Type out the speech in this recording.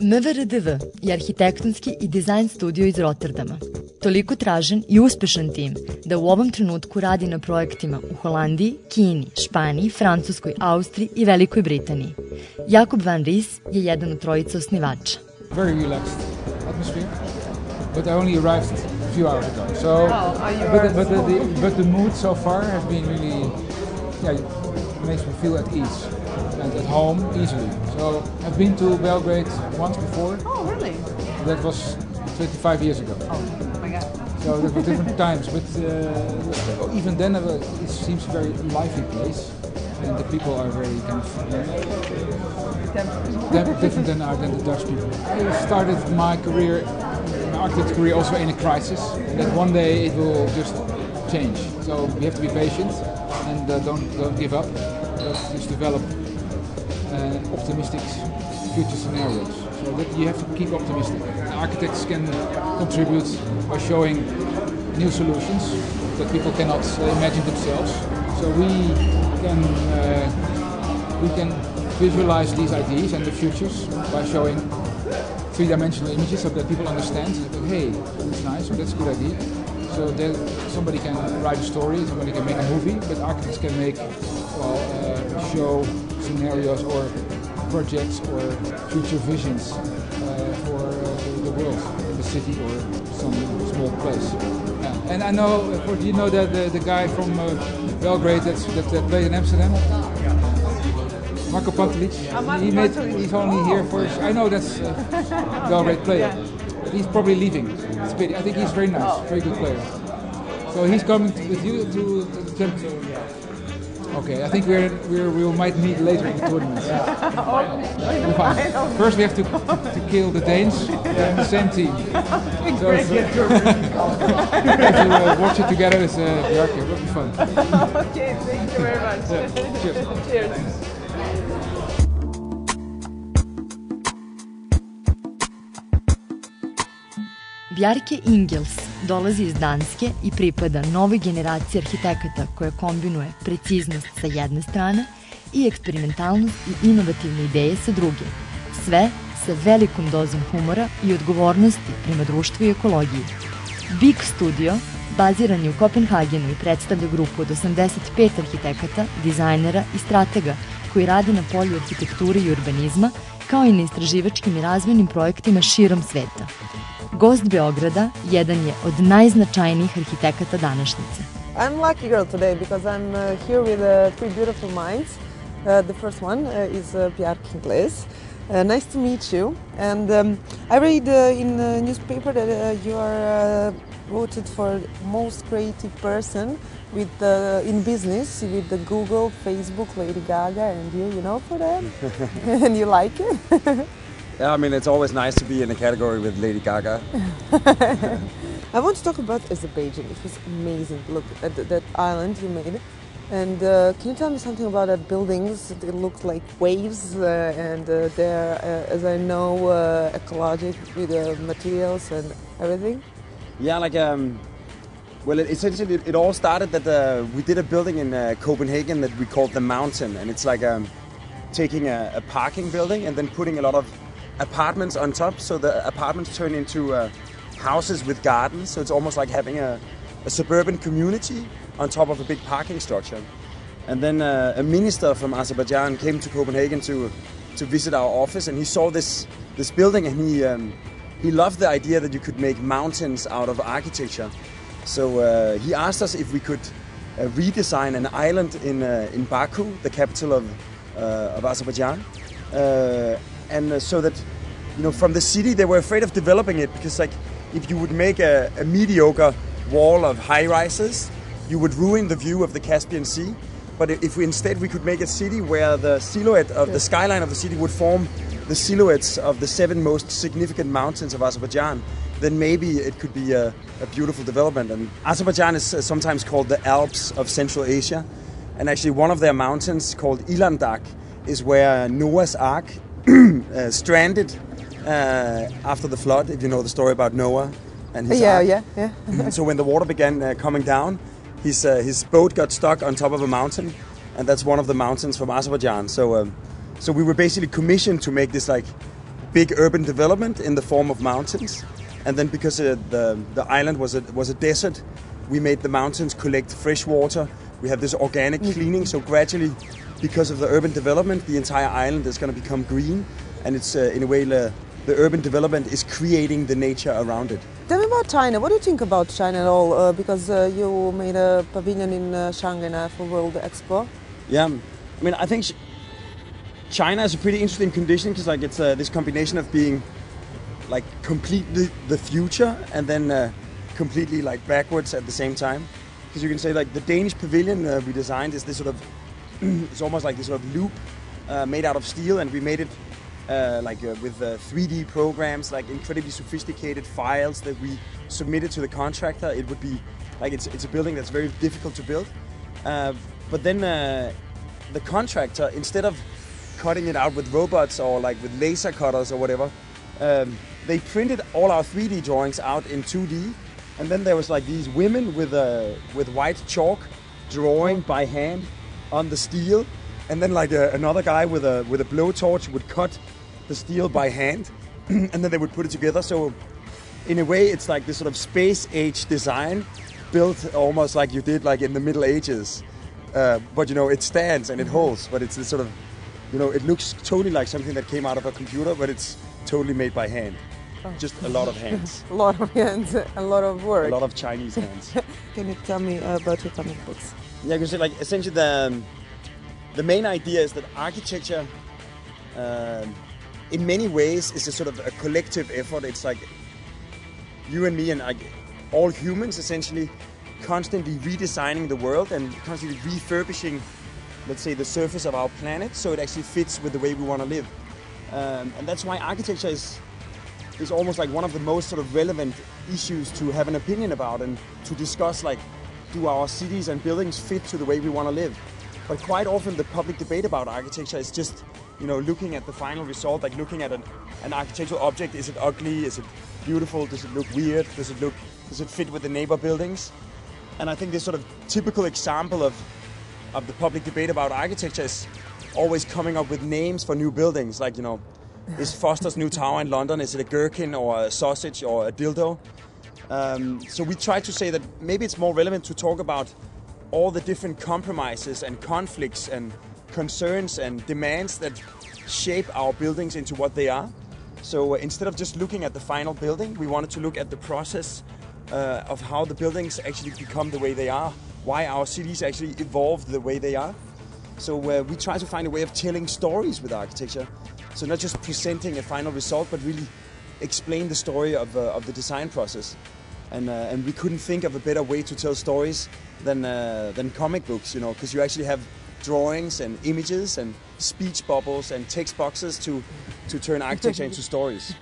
MVRDV je arhitektonski i dizajn studio iz Rotterdama. Toliko tražen i uspešan tim da u ovom trenutku radi na projektima u Holandiji, Kini, Španiji, Francuskoj, Austriji i Velikoj Britaniji. Jakob van Ries je jedan od trojice osnivača. Very relaxed atmosphere, but I only arrived a few hours ago. So, but the mood so far has been really, makes me feel at ease and at home easily. So I've been to Belgrade once before. Oh, really? That was 25 years ago. Oh my God. So that were different times, but even then it seems a very lively place, and the people are very kind of different than the Dutch people. I started my career, my architect career, also in a crisis, and that one day it will just change. So we have to be patient and don't give up. Just develop optimistic future scenarios. So that you have to keep optimistic. Architects can contribute by showing new solutions that people cannot imagine themselves. So we can visualize these ideas and the futures by showing three-dimensional images so that people understand. Hey, that's nice, or that's a good idea. So then somebody can write a story, somebody can make a movie, but architects can make, show scenarios or projects or future visions for the world, the city or some small place. Yeah. And I know, you know that the guy from Belgrade that played in Amsterdam? Marko Pantelic. He's only here for, I know that's a Belgrade player. He's probably leaving. It's a pity. I think he's very nice, very good player. So he's coming with you to the temple. Okay, I think we might meet later in the tournament. First we have to kill the Danes. They're in the same team. So if you watch it together with Bjarke, it will be fun. Okay, thank you very much. Cheers. Cheers. Bjarke Ingels dolazi iz Danske i pripada novoj generaciji arhitekata koja kombinuje preciznost sa jedne strane i eksperimentalnost i inovativne ideje sa druge. Sve sa velikom dozom humora i odgovornosti prema društvu i ekologiji. Big Studio baziran je u Kopenhagenu i predstavlja grupu od 85 arhitekata, dizajnera i stratega koji radi na polju arhitekture i urbanizma, kao i na istraživačkim i razvojnim projektima širom sveta. Gost Beograda jedan je od najznačajnijih arhitekata današnjice. I'm lucky girl today because I'm here with three beautiful minds. The first one is Bjarke Ingels. Nice to meet you. And I read in the newspaper that you are voted for most creative person with in business with the Google, Facebook, Lady Gaga, and you know for that, and you like it. Yeah, I mean, it's always nice to be in a category with Lady Gaga. I want to talk about Azerbaijan. It was amazing. Look at that island you made. And can you tell me something about that buildings? They look like waves and they're, as I know, ecologic with the materials and everything. Yeah, like, well, essentially it all started that we did a building in Copenhagen that we called The Mountain. And it's like taking a parking building and then putting a lot of apartments on top, so the apartments turn into houses with gardens, so it's almost like having a suburban community on top of a big parking structure. And then a minister from Azerbaijan came to Copenhagen to visit our office, and he saw this building, and he loved the idea that you could make mountains out of architecture. So he asked us if we could redesign an island in Baku, the capital of Azerbaijan. And so that, you know, from the city they were afraid of developing it because, like, if you would make a mediocre wall of high-rises, you would ruin the view of the Caspian Sea. But if we could make a city where the silhouette of the skyline of the city would form the silhouettes of the 7 most significant mountains of Azerbaijan, then maybe it could be a beautiful development. And Azerbaijan is sometimes called the Alps of Central Asia. And actually one of their mountains, called Ilandak, is where Noah's Ark stranded after the flood, if you know the story about Noah and his ark. Yeah. So when the water began coming down, his boat got stuck on top of a mountain, and that's one of the mountains from Azerbaijan. So we were basically commissioned to make this like big urban development in the form of mountains. And then because the island was a desert, we made the mountains collect fresh water. We have this organic cleaning, so gradually, because of the urban development, the entire island is going to become green. And it's, in a way, the urban development is creating the nature around it. Tell me about China. What do you think about China at all? Because you made a pavilion in Shanghai now for World Expo. Yeah, I mean, I think China is a pretty interesting condition because like it's this combination of being like completely the future and then completely like backwards at the same time. Because you can say like the Danish pavilion we designed is this sort of it's almost like this sort of loop made out of steel, and we made it with 3D programs, like incredibly sophisticated files that we submitted to the contractor. It would be like it's a building that's very difficult to build, but then the contractor, instead of cutting it out with robots or like with laser cutters or whatever, they printed all our 3D drawings out in 2D, and then there was like these women with white chalk drawing by hand on the steel, and then like another guy with a blowtorch would cut the steel by hand, and then they would put it together. So in a way, it's like this sort of space age design built almost like you did like in the Middle Ages, but you know, it stands and it holds, but it's this sort of, you know, it looks totally like something that came out of a computer, but it's totally made by hand. Just a lot of hands. A lot of hands, a lot of work. A lot of Chinese hands. Can you tell me about your comic books? Yeah, because like essentially the main idea is that architecture, in many ways, is a sort of a collective effort. It's like you and me and like all humans essentially constantly redesigning the world and constantly refurbishing, let's say, the surface of our planet so it actually fits with the way we want to live. And that's why architecture is almost like one of the most sort of relevant issues to have an opinion about and to discuss, like, do our cities and buildings fit to the way we want to live? But quite often the public debate about architecture is just, you know, looking at the final result, like looking at an architectural object. Is it ugly? Is it beautiful? Does it look weird? Does it fit with the neighbor buildings? And I think this sort of typical example of the public debate about architecture is always coming up with names for new buildings. Like, you know, is Foster's new tower in London, is it a gherkin or a sausage or a dildo? So we try to say that maybe it's more relevant to talk about all the different compromises and conflicts and concerns and demands that shape our buildings into what they are. So instead of just looking at the final building, we wanted to look at the process of how the buildings actually become the way they are, why our cities actually evolved the way they are. So we try to find a way of telling stories with architecture. So not just presenting a final result, but really explain the story of the design process. And we couldn't think of a better way to tell stories than comic books, you know, because you actually have drawings and images and speech bubbles and text boxes to turn architecture into stories.